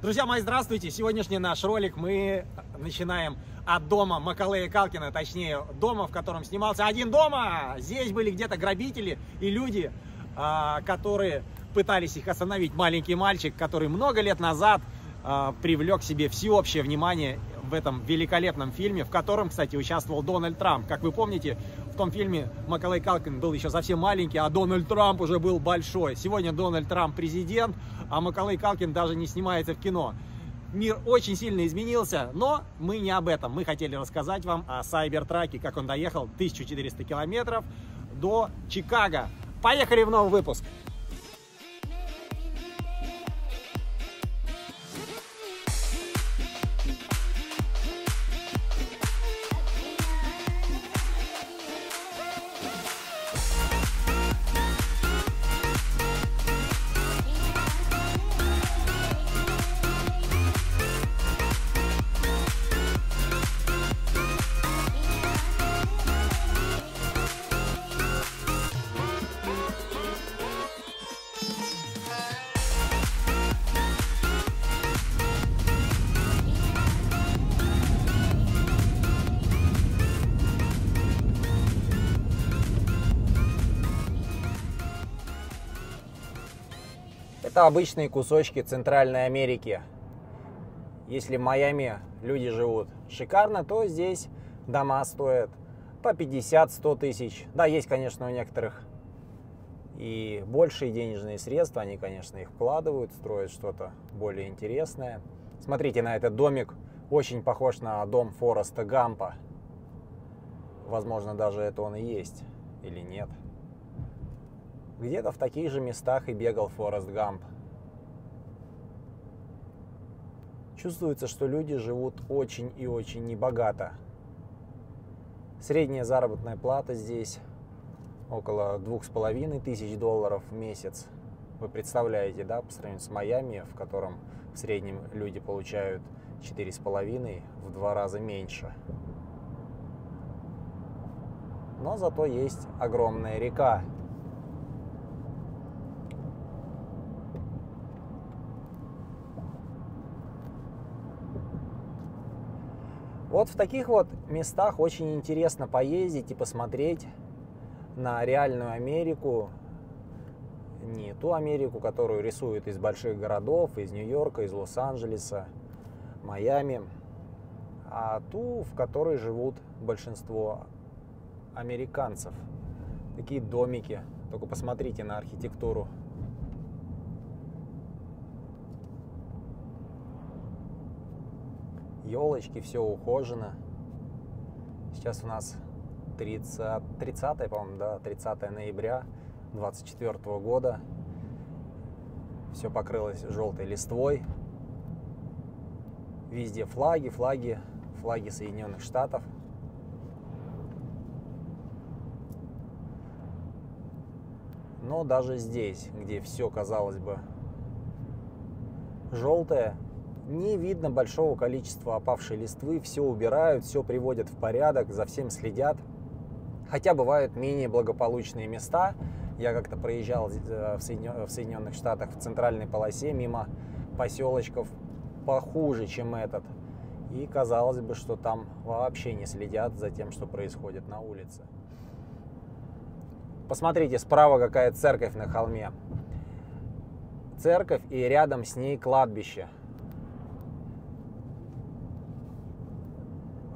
Друзья мои, здравствуйте! Сегодняшний наш ролик мы начинаем от дома Маколея Калкина, точнее дома, в котором снимался «Один дома». Здесь были где-то грабители и люди, которые пытались их остановить. Маленький мальчик, который много лет назад привлек к себе всеобщее внимание в этом великолепном фильме, в котором, кстати, участвовал Дональд Трамп. Как вы помните, в том фильме Маколей Калкин был еще совсем маленький, а Дональд Трамп уже был большой. Сегодня Дональд Трамп президент, а Маколей Калкин даже не снимается в кино. Мир очень сильно изменился, но мы не об этом. Мы хотели рассказать вам о Сайбертраке, как он доехал 1400 километров до Чикаго. Поехали в новый выпуск! Это обычные кусочки Центральной Америки. Если в Майами люди живут шикарно, то здесь дома стоят по 50-100 тысяч. Да, есть, конечно, у некоторых и большие денежные средства. Они, конечно, их вкладывают, строят что-то более интересное. Смотрите на этот домик. Очень похож на дом Фореста Гампа. Возможно, даже это он и есть. Или нет. Где-то в таких же местах и бегал Форест Гамп. Чувствуется, что люди живут очень и очень небогато. Средняя заработная плата здесь около $2500 в месяц. Вы представляете, да, по сравнению с Майами, в котором в среднем люди получают 4,5, в 2 раза меньше. Но зато есть огромная река. Вот в таких вот местах очень интересно поездить и посмотреть на реальную Америку. Не ту Америку, которую рисуют из больших городов, из Нью-Йорка, из Лос-Анджелеса, Майами, а ту, в которой живут большинство американцев. Такие домики. Только посмотрите на архитектуру. Елочки, все ухожено. Сейчас у нас 30, по-моему, да, 30 ноября 2024 года. Все покрылось желтой листвой. Везде флаги Соединенных Штатов. Но даже здесь, где все, казалось бы, желтое, не видно большого количества опавшей листвы, все убирают, все приводят в порядок, за всем следят. Хотя бывают менее благополучные места. Я как-то проезжал в Соединенных Штатах в центральной полосе мимо поселочков похуже, чем этот. И казалось бы, что там вообще не следят за тем, что происходит на улице. Посмотрите, справа какая церковь на холме. Церковь и рядом с ней кладбище.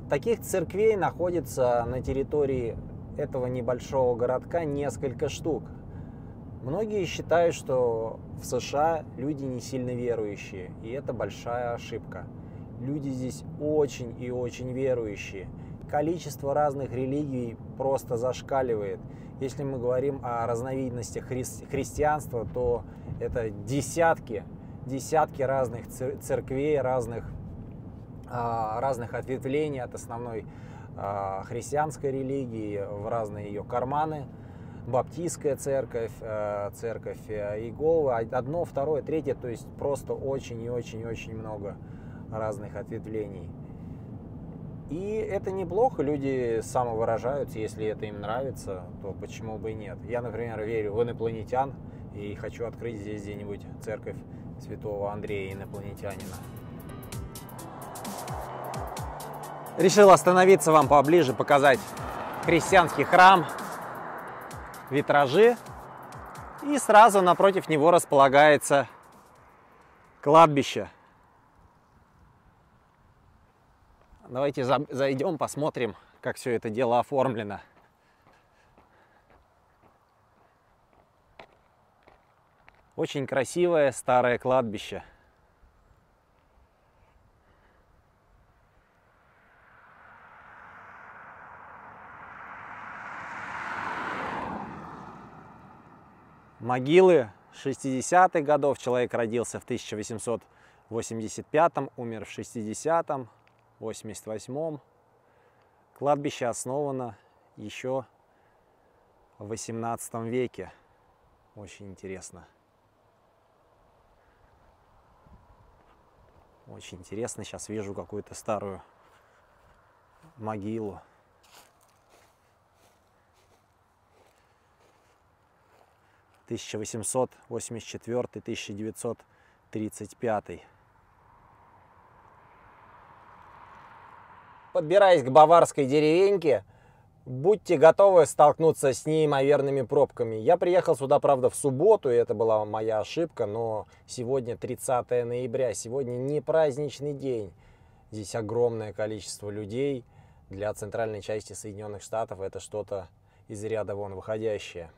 Таких церквей находится на территории этого небольшого городка несколько штук. Многие считают, что в США люди не сильно верующие, и это большая ошибка. Люди здесь очень и очень верующие. Количество разных религий просто зашкаливает. Если мы говорим о разновидностях христианства, то это десятки разных церквей, разных ответвлений от основной христианской религии в разные ее карманы. Баптистская церковь, церковь Иеговы, одно, второе, третье, то есть просто очень и очень много разных ответвлений. И это неплохо, люди самовыражаются, если это им нравится, то почему бы и нет. Я, например, верю в инопланетян и хочу открыть здесь где-нибудь церковь святого Андрея Инопланетянина. Решил остановиться вам поближе, показать христианский храм, витражи. И сразу напротив него располагается кладбище. Давайте зайдем, посмотрим, как все это дело оформлено. Очень красивое старое кладбище. Могилы 60-х годов. Человек родился в 1885-м, умер в 60-м, 88-м. Кладбище основано еще в 18 веке. Очень интересно. Очень интересно. Сейчас вижу какую-то старую могилу. 1884-1935. Подбираясь к баварской деревеньке, будьте готовы столкнуться с неимоверными пробками. Я приехал сюда, правда, в субботу, и это была моя ошибка, но сегодня 30 ноября, сегодня не праздничный день. Здесь огромное количество людей. Для центральной части Соединенных Штатов это что-то из ряда вон выходящее.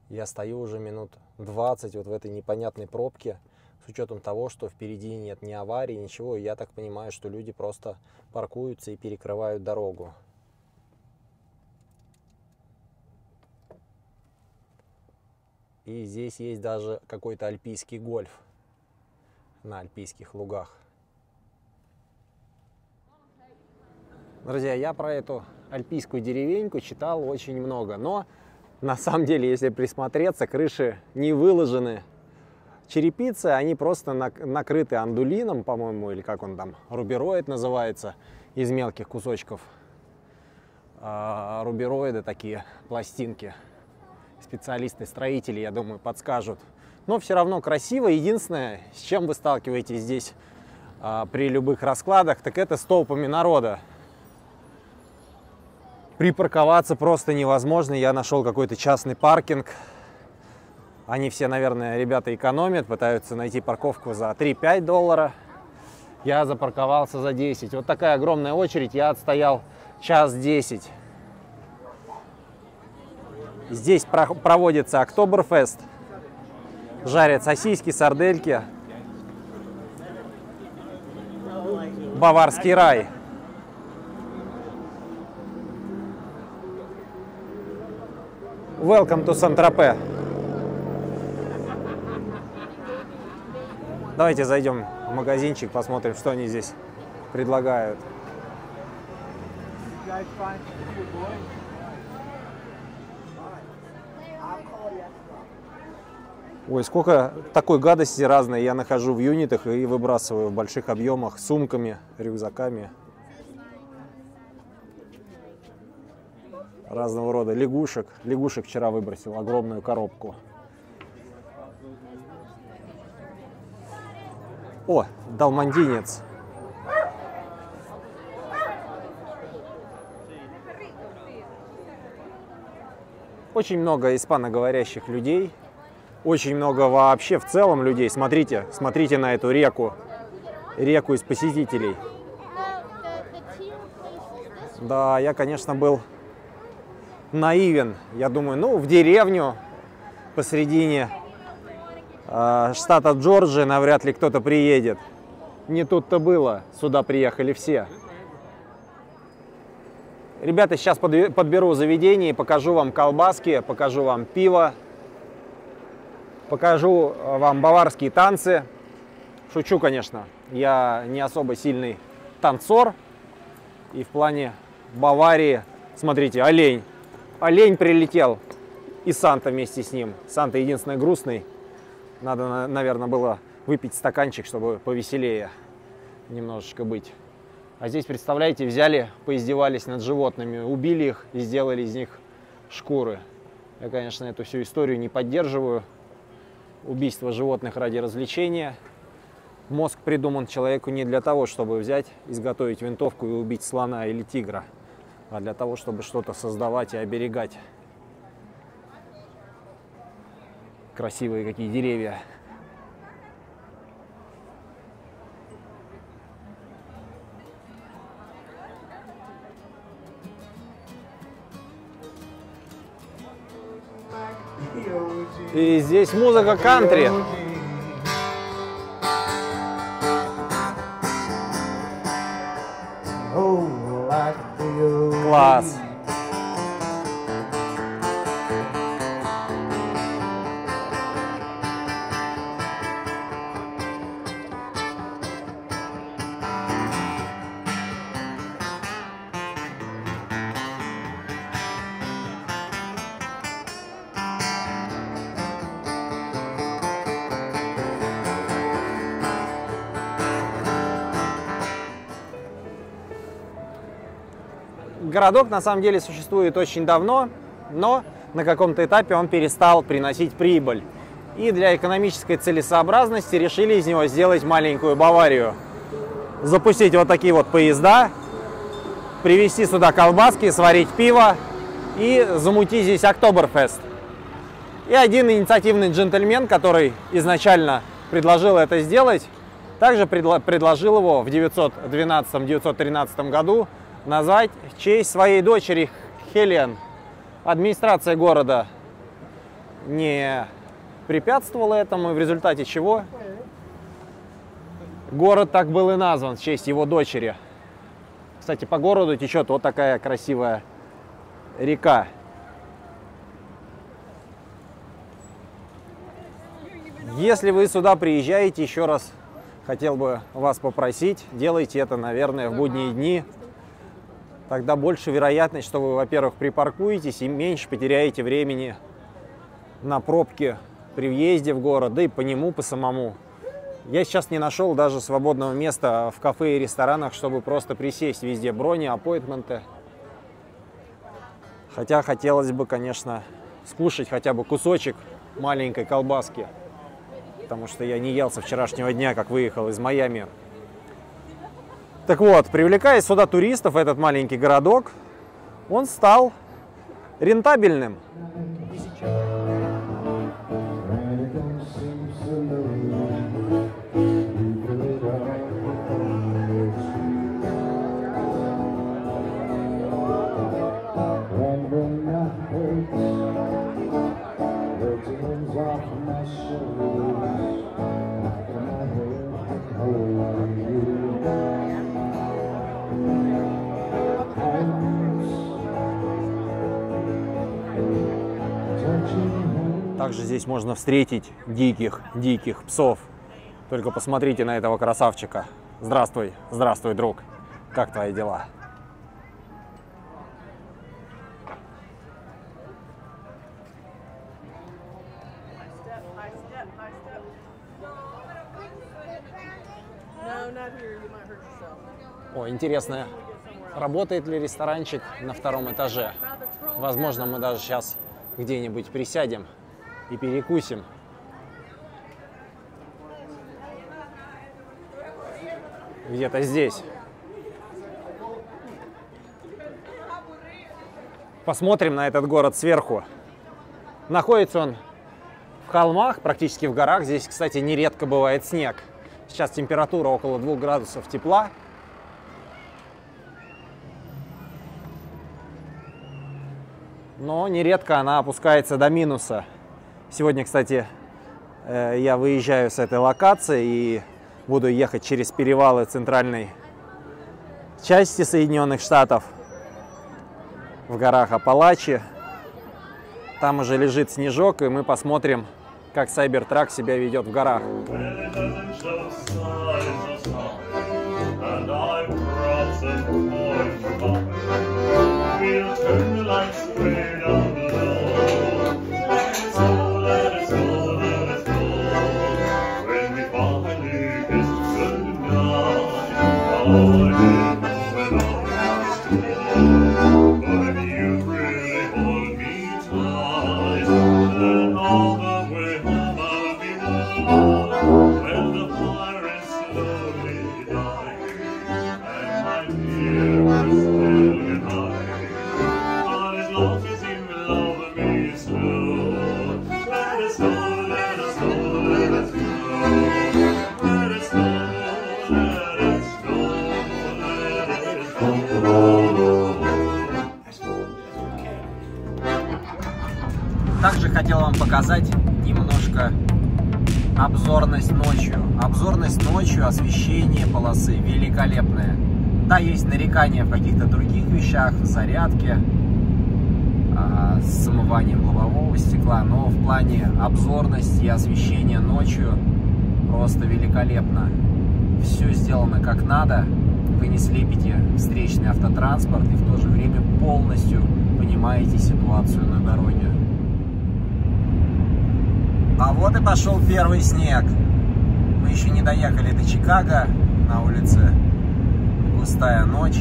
Я стою уже минут 20 вот в этой непонятной пробке, с учетом того, что впереди нет ни аварии, ничего. И я так понимаю, что люди просто паркуются и перекрывают дорогу. И здесь есть даже какой-то альпийский гольф на альпийских лугах. Друзья, я про эту альпийскую деревеньку читал очень много, но на самом деле, если присмотреться, крыши не выложены черепицей, они просто накрыты андулином, по-моему, или как он там, рубероид называется, из мелких кусочков. Рубероиды такие, пластинки. Специалисты-строители, я думаю, подскажут. Но все равно красиво. Единственное, с чем вы сталкиваетесь здесь при любых раскладах, так это с толпами народа. Припарковаться просто невозможно. Я нашел какой-то частный паркинг. Они все, наверное, ребята экономят, пытаются найти парковку за 3-5 долларов. Я запарковался за 10. Вот такая огромная очередь. Я отстоял час 10. Здесь проводится Октоберфест. Жарят сосиски, сардельки. Баварский рай. Welcome to Сан-Тропе. Давайте зайдем в магазинчик, посмотрим, что они здесь предлагают. Ой, сколько такой гадости разной я нахожу в юнитах и выбрасываю в больших объемах сумками, рюкзаками. Разного рода лягушек. Лягушек вчера выбросил огромную коробку. О, далмандинец. Очень много испаноговорящих людей. Очень много вообще в целом людей. Смотрите, смотрите на эту реку. Реку из посетителей. Да, я, конечно, был наивен. Я думаю, ну, в деревню посредине штата Джорджия навряд ли кто-то приедет. Не тут-то было. Сюда приехали все. Ребята, сейчас подберу заведение и покажу вам колбаски, покажу вам пиво, покажу вам баварские танцы. Шучу, конечно. Я не особо сильный танцор. И в плане Баварии, смотрите, олень. Олень прилетел, и Санта вместе с ним. Санта единственный грустный. Надо, наверное, было выпить стаканчик, чтобы повеселее немножечко быть. А здесь, представляете, взяли, поиздевались над животными, убили их и сделали из них шкуры. Я, конечно, эту всю историю не поддерживаю. убийство животных ради развлечения. Мозг придуман человеку не для того, чтобы взять, изготовить винтовку и убить слона или тигра, а для того, чтобы что-то создавать и оберегать. Красивые какие деревья. И здесь музыка кантри. Класс. Городок на самом деле существует очень давно, но на каком-то этапе он перестал приносить прибыль. И для экономической целесообразности решили из него сделать маленькую Баварию. Запустить вот такие вот поезда, привезти сюда колбаски, сварить пиво и замутить здесь Октоберфест. И один инициативный джентльмен, который изначально предложил это сделать, также предложил его в 912-913 году назвать в честь своей дочери Хелен. Администрация города не препятствовала этому, и в результате чего город так был и назван в честь его дочери. Кстати, по городу течет вот такая красивая река. Если вы сюда приезжаете, еще раз хотел бы вас попросить, делайте это, наверное, в будние дни. Тогда больше вероятность, что вы, во-первых, припаркуетесь и меньше потеряете времени на пробки при въезде в город, да и по нему, по самому. Я сейчас не нашел даже свободного места в кафе и ресторанах, чтобы просто присесть. Везде брони, аппоинтменты. Хотя хотелось бы, конечно, скушать хотя бы кусочек маленькой колбаски, потому что я не ел со вчерашнего дня, как выехал из Майами. Так вот, привлекая сюда туристов, этот маленький городок, он стал рентабельным. Также здесь можно встретить диких псов. Только посмотрите на этого красавчика. Здравствуй, здравствуй, друг. Как твои дела? О, интересно, работает ли ресторанчик на втором этаже? Возможно, мы даже сейчас где-нибудь присядем и перекусим. Где-то здесь. Посмотрим на этот город сверху. Находится он в холмах, практически в горах. Здесь, кстати, нередко бывает снег. Сейчас температура около 2 градусов тепла. Но нередко она опускается до минуса. Сегодня, кстати, я выезжаю с этой локации и буду ехать через перевалы центральной части Соединенных Штатов в горах Апалачи. Там уже лежит снежок, и мы посмотрим, как Cybertruck себя ведет в горах. хотел вам показать немножко обзорность ночью. Обзорность ночью, освещение полосы великолепное. Да, есть нарекания в каких-то других вещах, в зарядке, с смыванием лобового стекла, но в плане обзорности и освещения ночью просто великолепно. Все сделано как надо. Вы не слепите встречный автотранспорт и в то же время полностью понимаете ситуацию на дороге. А вот и пошел первый снег. Мы еще не доехали до Чикаго. На улице густая ночь.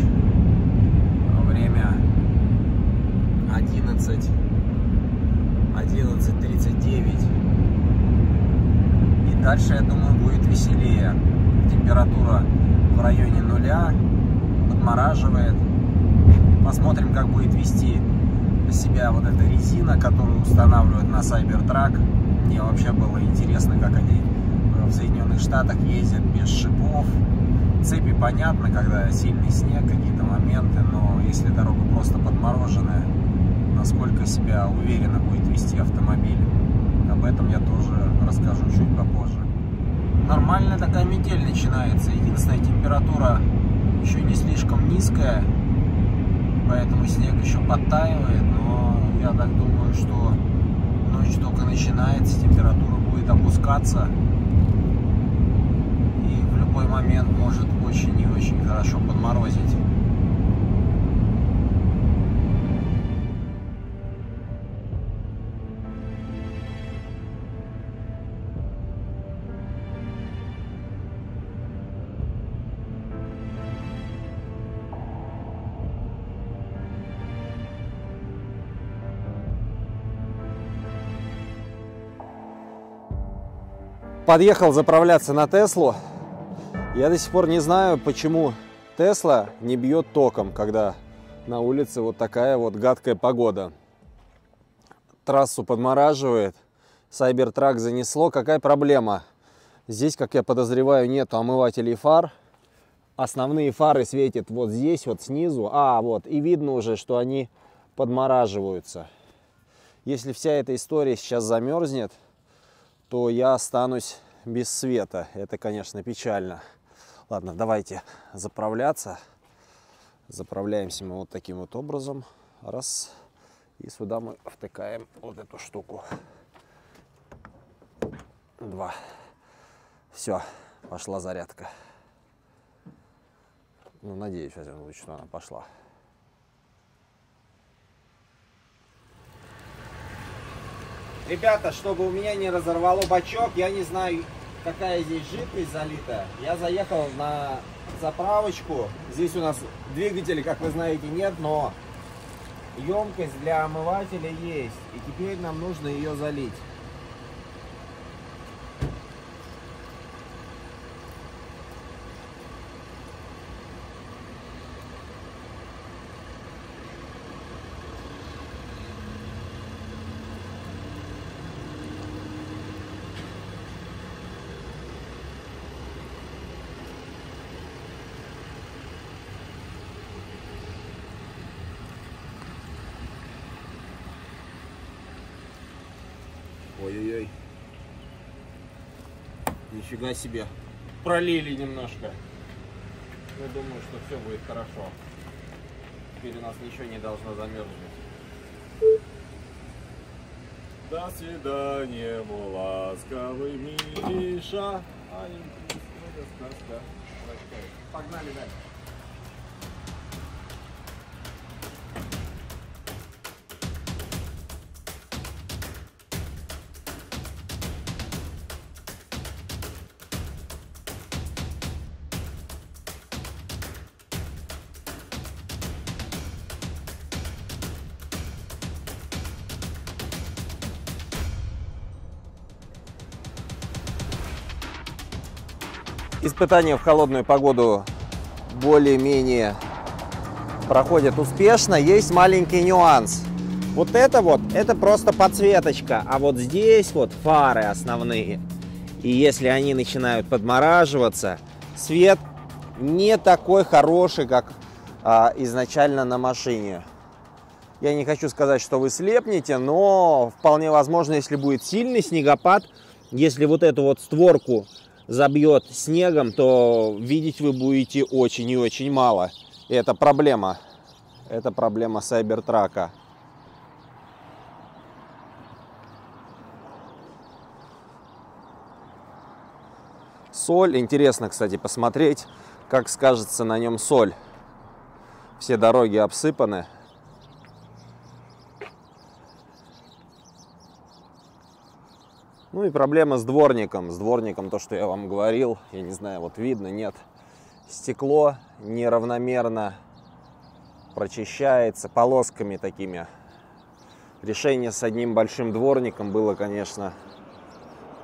Время 11:39. И дальше, я думаю, будет веселее. Температура в районе 0, подмораживает. Посмотрим, как будет вести себя вот эта резина, которую устанавливают на Cybertruck. Мне вообще было интересно, как они в Соединенных Штатах ездят без шипов. Цепи понятно, когда сильный снег, какие-то моменты, но если дорога просто подмороженная, насколько себя уверенно будет вести автомобиль. Об этом я тоже расскажу чуть попозже. Нормальная такая метель начинается. Единственная, температура еще не слишком низкая, поэтому снег еще подтаивает, но я так думаю, что ночь только начинается, температура будет опускаться и в любой момент может очень и очень хорошо подморозить. Подъехал заправляться на Теслу. Я до сих пор не знаю, почему Тесла не бьет током, когда на улице вот такая вот гадкая погода. Трассу подмораживает, Cybertruck занесло. Какая проблема? Здесь, как я подозреваю, нету омывателей фар. Основные фары светят вот здесь, вот снизу. Вот, и видно уже, что они подмораживаются. Если вся эта история сейчас замерзнет, то я останусь без света. Это, конечно, печально. Ладно, давайте заправляться. Заправляемся мы вот таким вот образом. Раз. И сюда мы втыкаем вот эту штуку. 2. Все, пошла зарядка. Ну, надеюсь, что она пошла. Ребята, чтобы у меня не разорвало бачок, я не знаю, какая здесь жидкость залита. Я заехал на заправочку. Здесь у нас двигателя, как вы знаете, нет, но емкость для омывателя есть. И теперь нам нужно ее залить. Ой-ой-ой. Нифига себе. Пролили немножко. Я думаю, что все будет хорошо. Теперь у нас ничего не должно замерзнуть. До свидания, мой ласковый Миша. Погнали дальше. Испытания в холодную погоду более-менее проходят успешно. Есть маленький нюанс. Вот, это просто подсветочка, а вот здесь вот фары основные. И если они начинают подмораживаться, свет не такой хороший, как изначально на машине. Я не хочу сказать, что вы слепнете, но вполне возможно, если будет сильный снегопад, если вот эту вот створку забьет снегом, то видеть вы будете очень и очень мало. И это проблема. Это проблема Сайбертрака. Соль. Интересно, кстати, посмотреть, как скажется на нем соль. Все дороги обсыпаны. Ну и проблема с дворником. С дворником то, что я вам говорил. Я не знаю, вот видно, нет. Стекло неравномерно прочищается полосками такими. Решение с одним большим дворником было, конечно,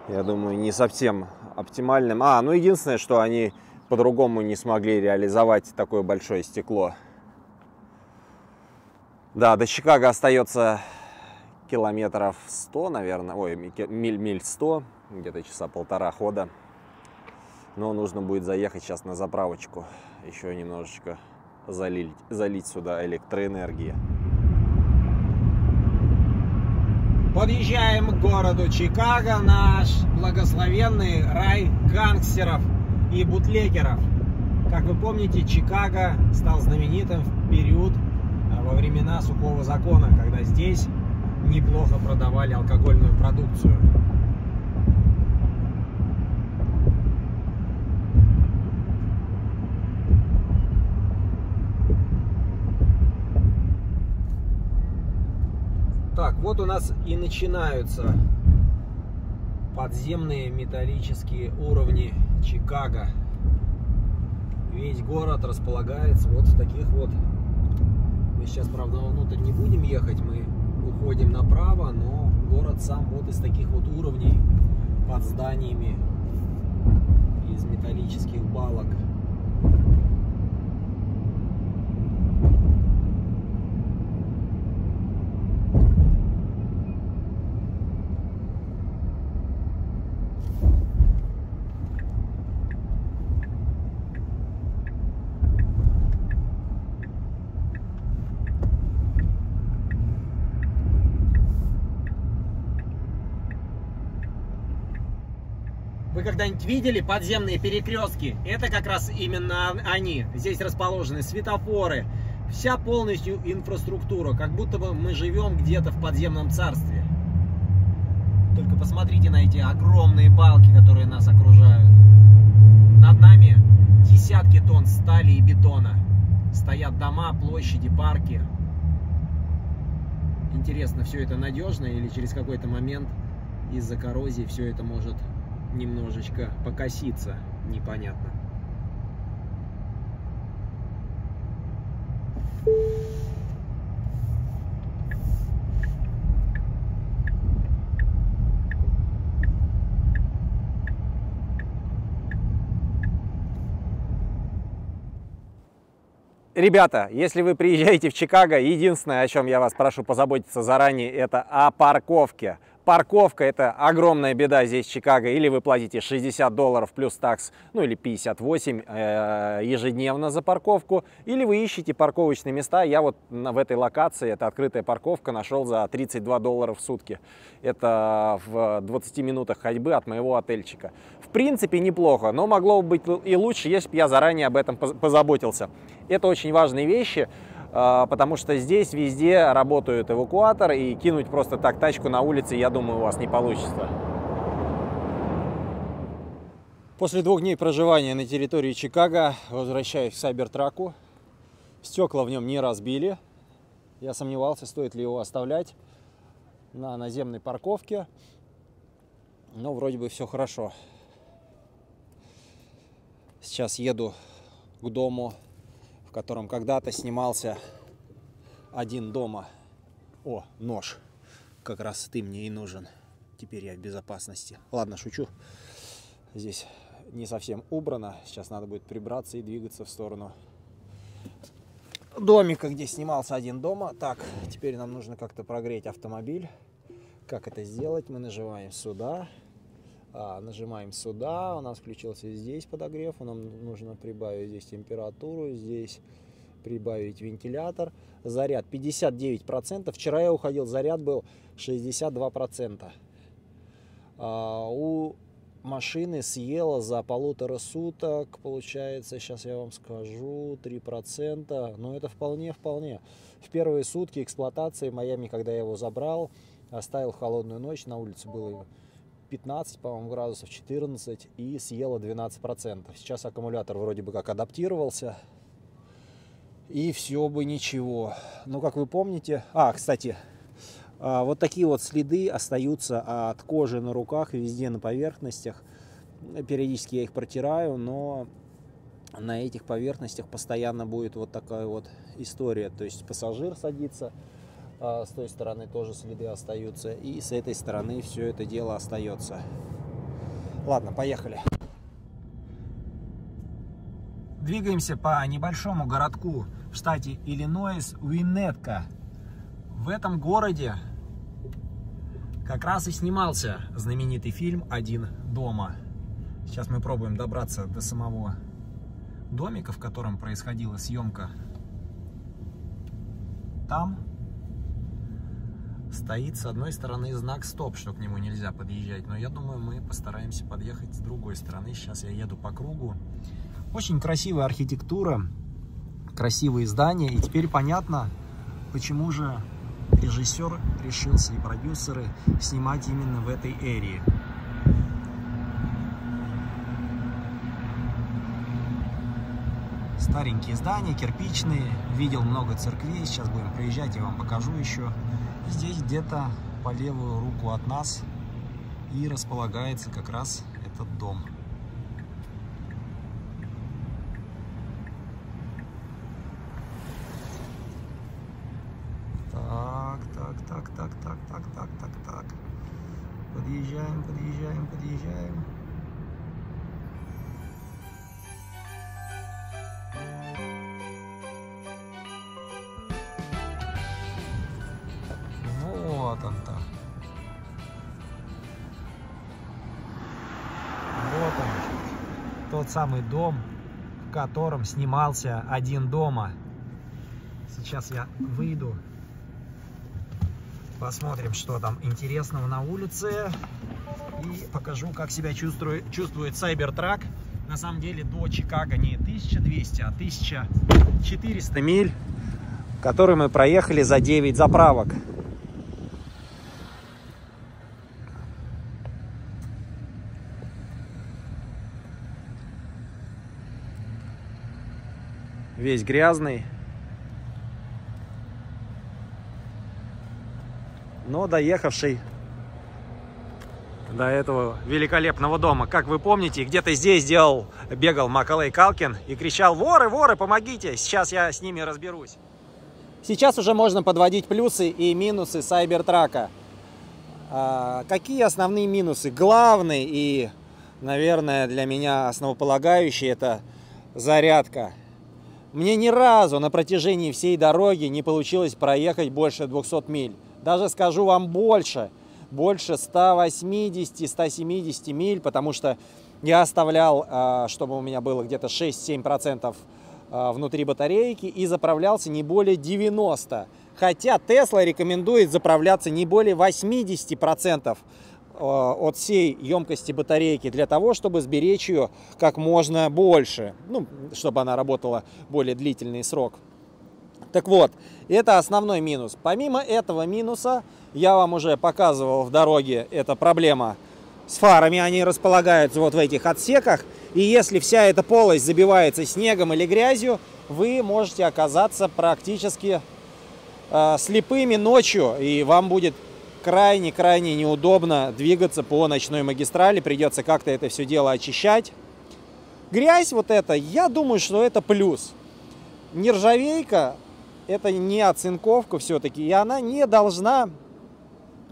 я думаю, не совсем оптимальным. Ну единственное, что они по-другому не смогли реализовать такое большое стекло. Да, до Чикаго остается километров 100, наверное. Ой, миль 100, где-то часа полтора хода. Но нужно будет заехать сейчас на заправочку. Еще немножечко залить сюда электроэнергии. Подъезжаем к городу Чикаго, наш благословенный рай гангстеров и бутлегеров. Как вы помните, Чикаго стал знаменитым в период во времена сухого закона, когда здесь неплохо продавали алкогольную продукцию. Так, вот у нас и начинаются подземные металлические уровни Чикаго. Весь город располагается вот в таких вот. Мы сейчас, правда, внутрь не будем ехать, мы уходим направо, но город сам вот из таких вот уровней под зданиями из металлических балок. Вы когда-нибудь видели подземные перекрестки? Это как раз именно они. Здесь расположены светофоры, вся полностью инфраструктура, как будто бы мы живем где-то в подземном царстве. Только посмотрите на эти огромные балки, которые нас окружают. Над нами десятки тонн стали и бетона. Стоят дома, площади, парки. Интересно, все это надежно или через какой-то момент из-за коррозии все это может немножечко покоситься, непонятно. Ребята, если вы приезжаете в Чикаго, единственное, о чем я вас прошу позаботиться заранее, это о парковке. Парковка – это огромная беда здесь, в Чикаго. Или вы платите $60 плюс такс, ну или 58 ежедневно за парковку, или вы ищете парковочные места. Я вот в этой локации, это открытая парковка, нашел за $32 в сутки. Это в 20 минутах ходьбы от моего отельчика. В принципе, неплохо, но могло бы быть и лучше, если бы я заранее об этом позаботился. Это очень важные вещи. Потому что здесь везде работают эвакуаторы, и кинуть просто так тачку на улице, я думаю, у вас не получится. После 2 дней проживания на территории Чикаго возвращаюсь к Сайбертраку. Стекла в нем не разбили. Я сомневался, стоит ли его оставлять на наземной парковке. Но вроде бы все хорошо. Сейчас еду к дому, в котором когда-то снимался «Один дома». О, нож. Как раз ты мне и нужен. Теперь я в безопасности. Ладно, шучу. Здесь не совсем убрано. Сейчас надо будет прибраться и двигаться в сторону домика, где снимался «Один дома». Так, теперь нам нужно как-то прогреть автомобиль. Как это сделать? Мы нажимаем сюда. Нажимаем сюда, у нас включился здесь подогрев, нам нужно прибавить здесь температуру, здесь Прибавить вентилятор. Заряд 59%. Вчера я уходил, заряд был 62%. У машины съела за 1,5 суток, получается, сейчас я вам скажу, 3%. Но это вполне. В первые сутки эксплуатации в Майами, когда я его забрал, оставил в холодную ночь, на улице было 15, по-моему, градусов, 14, и съела 12%. Сейчас аккумулятор вроде бы как адаптировался. И все бы ничего. Но, как вы помните... кстати, вот такие вот следы остаются от кожи на руках, везде на поверхностях. Периодически я их протираю, но на этих поверхностях постоянно будет вот такая вот история. То есть пассажир садится, с той стороны тоже следы остаются, и с этой стороны все это дело остается. Ладно, поехали. Двигаемся по небольшому городку в штате Иллинойс, Уиннетка. В этом городе как раз и снимался знаменитый фильм «Один дома». Сейчас мы пробуем добраться до самого домика, в котором происходила съемка. Там стоит с одной стороны знак «Стоп», что к нему нельзя подъезжать. Но я думаю, мы постараемся подъехать с другой стороны. Сейчас я еду по кругу. Очень красивая архитектура, красивые здания. И теперь понятно, почему же режиссер решился и продюсеры снимать именно в этой эрии. Старенькие здания, кирпичные. Видел много церквей. Сейчас будем проезжать, я вам покажу еще. Здесь где-то по левую руку от нас и располагается как раз этот дом. Так. Подъезжаем. Вот он-то. Вот он. Тот самый дом, в котором снимался «Один дома». Сейчас я выйду. Посмотрим, что там интересного на улице. И покажу, как себя чувствует Cybertruck. На самом деле до Чикаго не 1200, а 1400 миль, которые мы проехали за 9 заправок. Весь грязный. Но доехавший до этого великолепного дома. Как вы помните, где-то здесь бегал Маколей Калкин и кричал: воры, воры, помогите, сейчас я с ними разберусь. Сейчас уже можно подводить плюсы и минусы Cybertruck. Какие основные минусы? Главный и, наверное, для меня основополагающий — это зарядка. Мне ни разу на протяжении всей дороги не получилось проехать больше 200 миль. Даже скажу вам больше 180-170 миль, потому что я оставлял, чтобы у меня было где-то 6-7% внутри батарейки, и заправлялся не более 90%. Хотя Tesla рекомендует заправляться не более 80% от всей емкости батарейки, для того, чтобы сберечь ее как можно больше, ну, чтобы она работала более длительный срок. Так вот, это основной минус. Помимо этого минуса, я вам уже показывал в дороге, это проблема с фарами. Они располагаются вот в этих отсеках. И если вся эта полость забивается снегом или грязью, вы можете оказаться практически слепыми ночью. И вам будет крайне неудобно двигаться по ночной магистрали. Придется как-то это все дело очищать. Грязь вот эта, я думаю, что это плюс. Нержавейка — это не оцинковка все-таки, и она не должна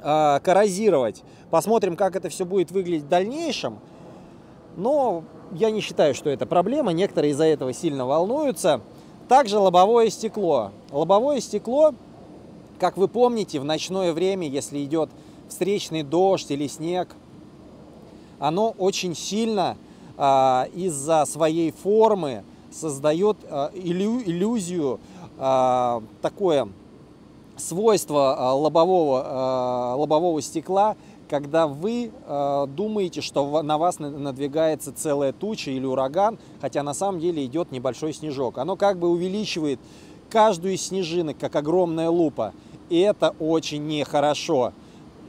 коррозировать. Посмотрим, как это все будет выглядеть в дальнейшем. Но я не считаю, что это проблема. Некоторые из-за этого сильно волнуются. Также лобовое стекло. Лобовое стекло, как вы помните, в ночное время, если идет встречный дождь или снег, оно очень сильно из-за своей формы создает иллюзию, такое свойство лобового стекла, когда вы думаете, что на вас надвигается целая туча или ураган, хотя на самом деле идет небольшой снежок. Оно как бы увеличивает каждую из снежинок, как огромная лупа. И это очень нехорошо.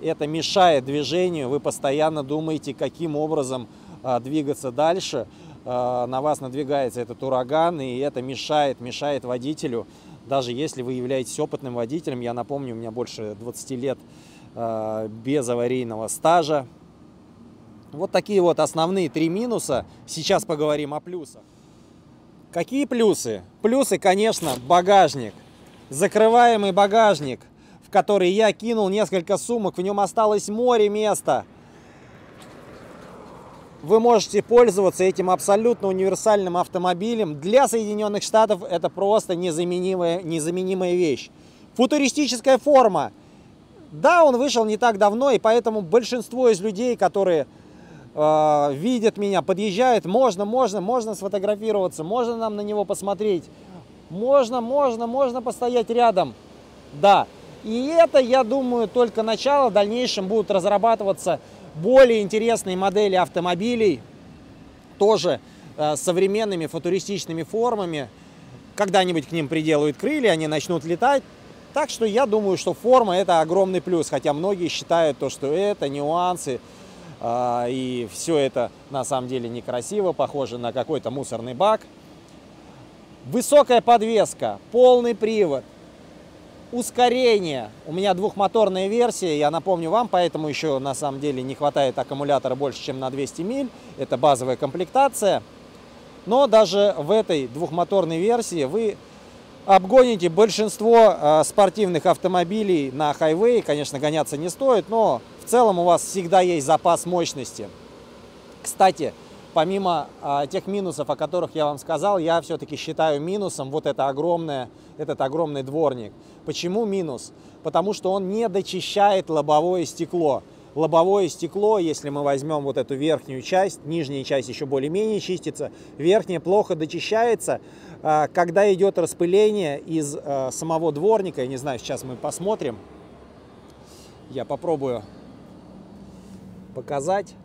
Это мешает движению, вы постоянно думаете, каким образом двигаться дальше. На вас надвигается этот ураган, и это мешает водителю. Даже если вы являетесь опытным водителем, я напомню, у меня больше 20 лет без аварийного стажа. Вот такие вот основные 3 минуса. Сейчас поговорим о плюсах. Какие плюсы? Плюсы, конечно, багажник. Закрываемый багажник, в который я кинул несколько сумок, в нем осталось море места. Вы можете пользоваться этим абсолютно универсальным автомобилем. Для Соединенных Штатов это просто незаменимая вещь. Футуристическая форма. Да, он вышел не так давно, и поэтому большинство из людей, которые видят меня, подъезжают, можно сфотографироваться, можно нам на него посмотреть, можно постоять рядом. Да, и это, я думаю, только начало. В дальнейшем будут разрабатываться более интересные модели автомобилей, тоже с современными футуристичными формами. Когда-нибудь к ним приделают крылья, они начнут летать. Так что я думаю, что форма — это огромный плюс, хотя многие считают, что это нюансы, и все это на самом деле некрасиво, похоже на какой-то мусорный бак. Высокая подвеска, полный привод, ускорение. У меня двухмоторная версия, я напомню вам, поэтому еще на самом деле не хватает аккумулятора больше, чем на 200 миль. Это базовая комплектация. Но даже в этой двухмоторной версии вы обгоните большинство спортивных автомобилей на хайвее. Конечно, гоняться не стоит, но в целом у вас всегда есть запас мощности. Кстати, помимо тех минусов, о которых я вам сказал, я все-таки считаю минусом вот этот огромный дворник. Почему минус? Потому что он не дочищает лобовое стекло. Лобовое стекло, если мы возьмем вот эту верхнюю часть, нижняя часть еще более-менее чистится, верхняя плохо дочищается. Когда идет распыление из самого дворника, я не знаю, сейчас мы посмотрим, я попробую показать.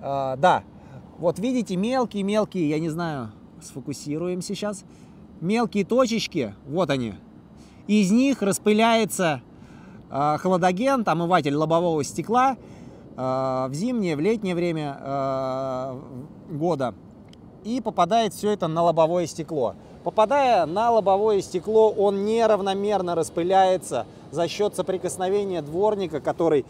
Да, вот видите, мелкие, я не знаю, сфокусируем сейчас, мелкие точечки, вот они, из них распыляется хладоген, омыватель лобового стекла в зимнее, в летнее время года. И попадает все это на лобовое стекло. Попадая на лобовое стекло, он неравномерно распыляется за счет соприкосновения дворника, который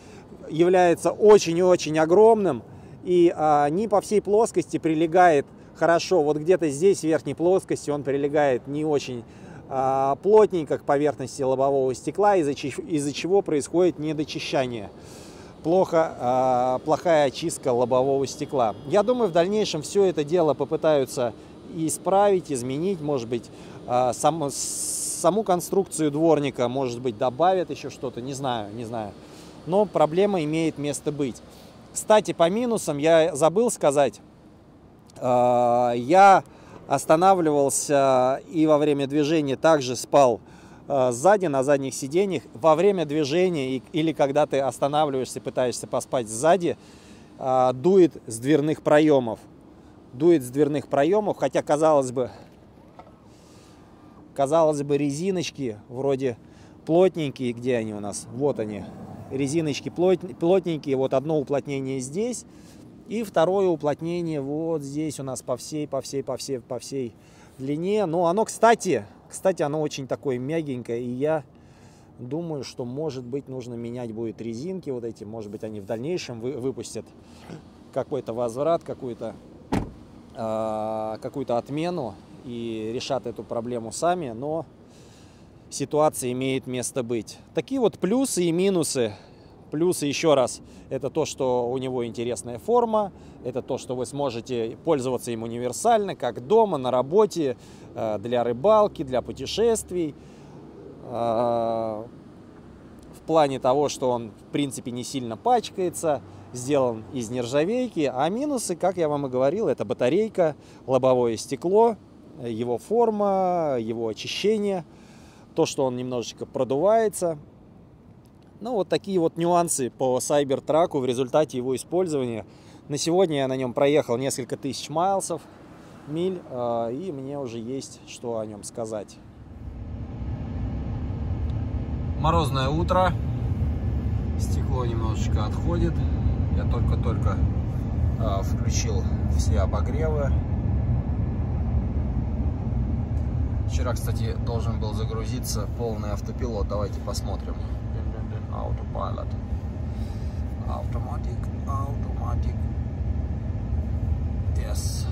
является очень и очень огромным. И не по всей плоскости прилегает хорошо. Вот где-то здесь, в верхней плоскости, он прилегает не очень плотненько к поверхности лобового стекла, из-за чего происходит недочищание. Плохая очистка лобового стекла. Я думаю, в дальнейшем все это дело попытаются исправить, изменить, может быть, саму конструкцию дворника, может быть, добавят еще что-то, не знаю. Но проблема имеет место быть. Кстати, по минусам я забыл сказать, я останавливался и во время движения также спал сзади, на задних сиденьях. Во время движения или когда ты останавливаешься, пытаешься поспать сзади, дует с дверных проемов. Хотя, казалось бы, резиночки вроде плотненькие. Где они у нас? Вот они. Резиночки плотненькие. Вот одно уплотнение здесь. И второе уплотнение вот здесь у нас по всей длине. Но оно, кстати, оно очень такое мягенькое. И я думаю, что, может быть, нужно менять будет резинки вот эти. Может быть, они в дальнейшем выпустят какой-то возврат, какую-то отмену и решат эту проблему сами. Но ситуация имеет место быть. Такие вот плюсы и минусы. Плюсы, еще раз, это то, что у него интересная форма, это то, что вы сможете пользоваться им универсально, как дома, на работе, для рыбалки, для путешествий. В плане того, что он, в принципе, не сильно пачкается, сделан из нержавейки. А минусы, как я вам и говорил, это батарейка, лобовое стекло. его форма, его очищение, то, что он немножечко продувается. Ну, вот такие вот нюансы по Cybertruck в результате его использования. На сегодня я на нем проехал несколько тысяч миль, и мне уже есть что о нем сказать. Морозное утро, стекло немножечко отходит, я только-только включил все обогревы. Вчера, кстати, должен был загрузиться полный автопилот, давайте посмотрим. Autopilot, automatic, yes,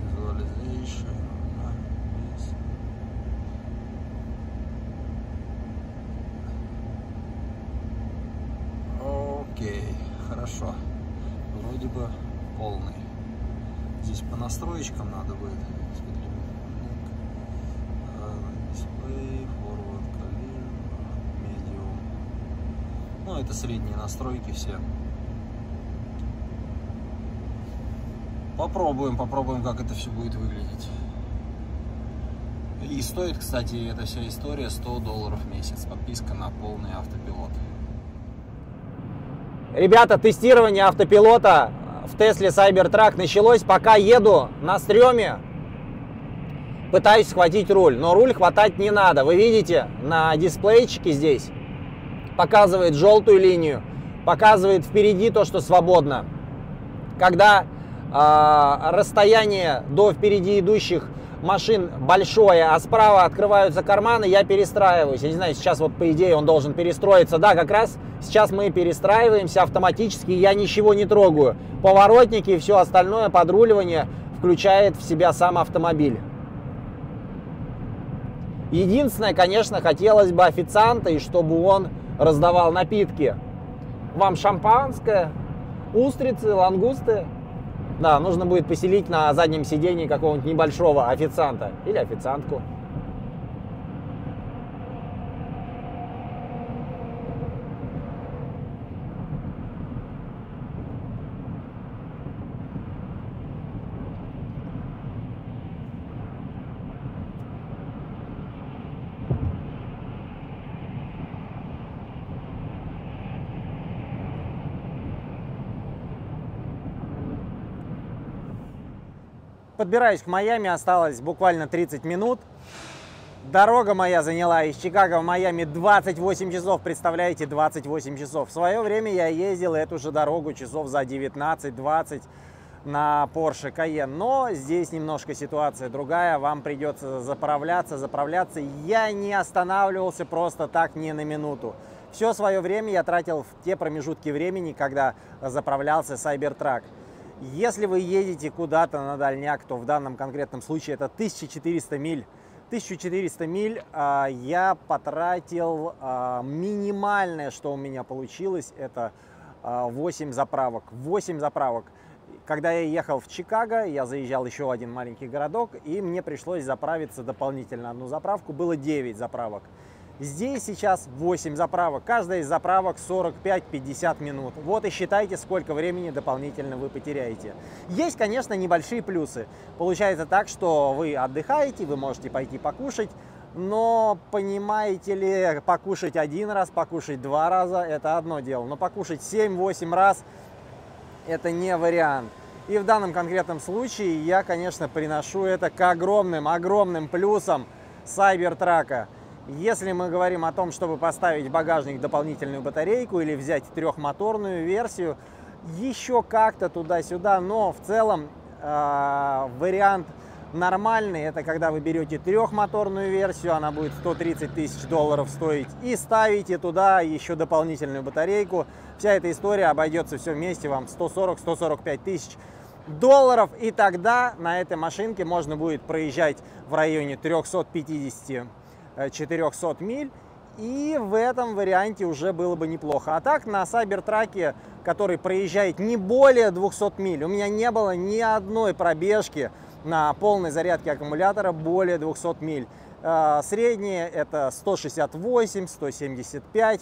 visualization, yes. Окей, хорошо, вроде бы полный. Здесь по настроечкам надо будет. Ну, это средние настройки все. Попробуем, как это все будет выглядеть. И стоит, кстати, эта вся история $100 в месяц. Подписка на полный автопилот. Ребята, тестирование автопилота в Тесле Cybertruck началось, пока еду на стреме. Пытаюсь схватить руль, но руль хватать не надо. Вы видите, на дисплейчике здесь показывает желтую линию, показывает впереди то, что свободно. Когда расстояние до впереди идущих машин большое, а справа открываются карманы, я перестраиваюсь. Я не знаю, сейчас вот по идее он должен перестроиться. Да, как раз сейчас мы перестраиваемся автоматически, я ничего не трогаю. Поворотники и все остальное, подруливание включает в себя сам автомобиль. Единственное, конечно, хотелось бы официанта, и чтобы он раздавал напитки. Вам шампанское, устрицы, лангусты. Да, нужно будет поселить на заднем сидении какого-нибудь небольшого официанта или официантку. Подбираюсь к Майами, осталось буквально 30 минут. Дорога моя заняла из Чикаго в Майами 28 часов, представляете, 28 часов. В свое время я ездил эту же дорогу часов за 19-20 на Porsche Cayenne. Но здесь немножко ситуация другая, вам придется заправляться. Я не останавливался просто так ни на минуту. Все свое время я тратил в те промежутки времени, когда заправлялся Cybertruck. Если вы едете куда-то на дальняк, то в данном конкретном случае это 1400 миль. 1400 миль я потратил, минимальное, что у меня получилось, это 8 заправок. 8 заправок. Когда я ехал в Чикаго, я заезжал еще в один маленький городок, и мне пришлось заправиться дополнительно одну заправку. Было 9 заправок. Здесь сейчас 8 заправок. Каждая из заправок 45-50 минут. Вот и считайте, сколько времени дополнительно вы потеряете. Есть, конечно, небольшие плюсы. Получается так, что вы отдыхаете, вы можете пойти покушать, но, понимаете ли, покушать один раз, покушать 2 раза – это одно дело. Но покушать 7-8 раз – это не вариант. И в данном конкретном случае я, конечно, приношу это к огромным плюсам Cybertruck. Если мы говорим о том, чтобы поставить в багажник дополнительную батарейку или взять трехмоторную версию, еще как-то туда-сюда, но в целом вариант нормальный, это когда вы берете трехмоторную версию, она будет $130 тысяч стоить, и ставите туда еще дополнительную батарейку. Вся эта история обойдется все вместе вам 140-145 тысяч долларов, и тогда на этой машинке можно будет проезжать в районе 350-400 миль, и в этом варианте уже было бы неплохо. А так на Cybertruck, который проезжает не более 200 миль, у меня не было ни одной пробежки на полной зарядке аккумулятора более 200 миль. Среднее это 168, 175,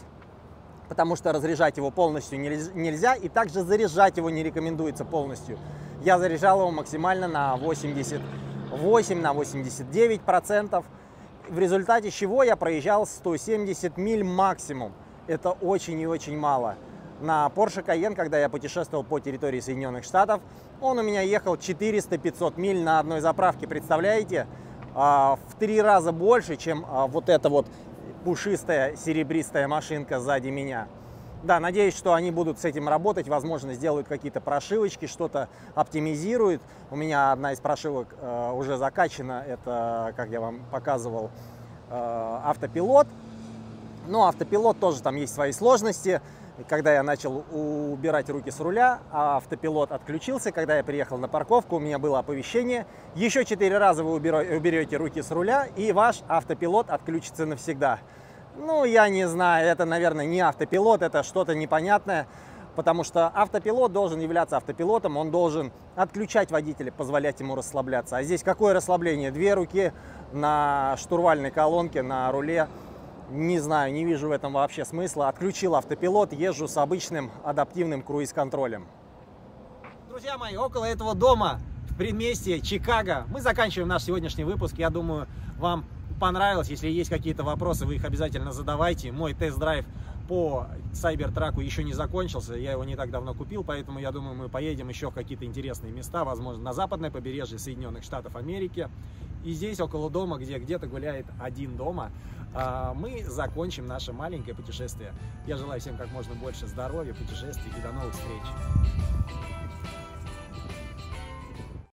потому что разряжать его полностью нельзя, и также заряжать его не рекомендуется полностью. я заряжал его максимально на 88, на 89%, в результате чего я проезжал 170 миль максимум. Это очень и очень мало. На Porsche Cayenne, когда я путешествовал по территории Соединенных Штатов, он у меня ехал 400-500 миль на одной заправке, представляете? В 3 раза больше, чем вот эта вот пушистая серебристая машинка сзади меня. Да, надеюсь, что они будут с этим работать, возможно, сделают какие-то прошивочки, что-то оптимизируют. У меня одна из прошивок уже закачана, это, как я вам показывал, автопилот. Но автопилот тоже там есть свои сложности. Когда я начал убирать руки с руля, автопилот отключился. Когда я приехал на парковку, у меня было оповещение. Еще 4 раза вы уберете руки с руля, и ваш автопилот отключится навсегда. Ну, я не знаю, это, наверное, не автопилот, это что-то непонятное. Потому что автопилот должен являться автопилотом, он должен отключать водителя, позволять ему расслабляться. А здесь какое расслабление? 2 руки на штурвальной колонке, на руле. Не знаю, не вижу в этом вообще смысла. Отключил автопилот, езжу с обычным адаптивным круиз-контролем. Друзья мои, около этого дома в предместье Чикаго мы заканчиваем наш сегодняшний выпуск. Я думаю, вам понравилось. Если есть какие-то вопросы, вы их обязательно задавайте. Мой тест-драйв по Cybertruck еще не закончился. Я его не так давно купил, поэтому я думаю, мы поедем еще в какие-то интересные места, возможно, на западное побережье Соединенных Штатов Америки. И здесь, около дома, где где-то гуляет один дома, мы закончим наше маленькое путешествие. Я желаю всем как можно больше здоровья, путешествий и до новых встреч.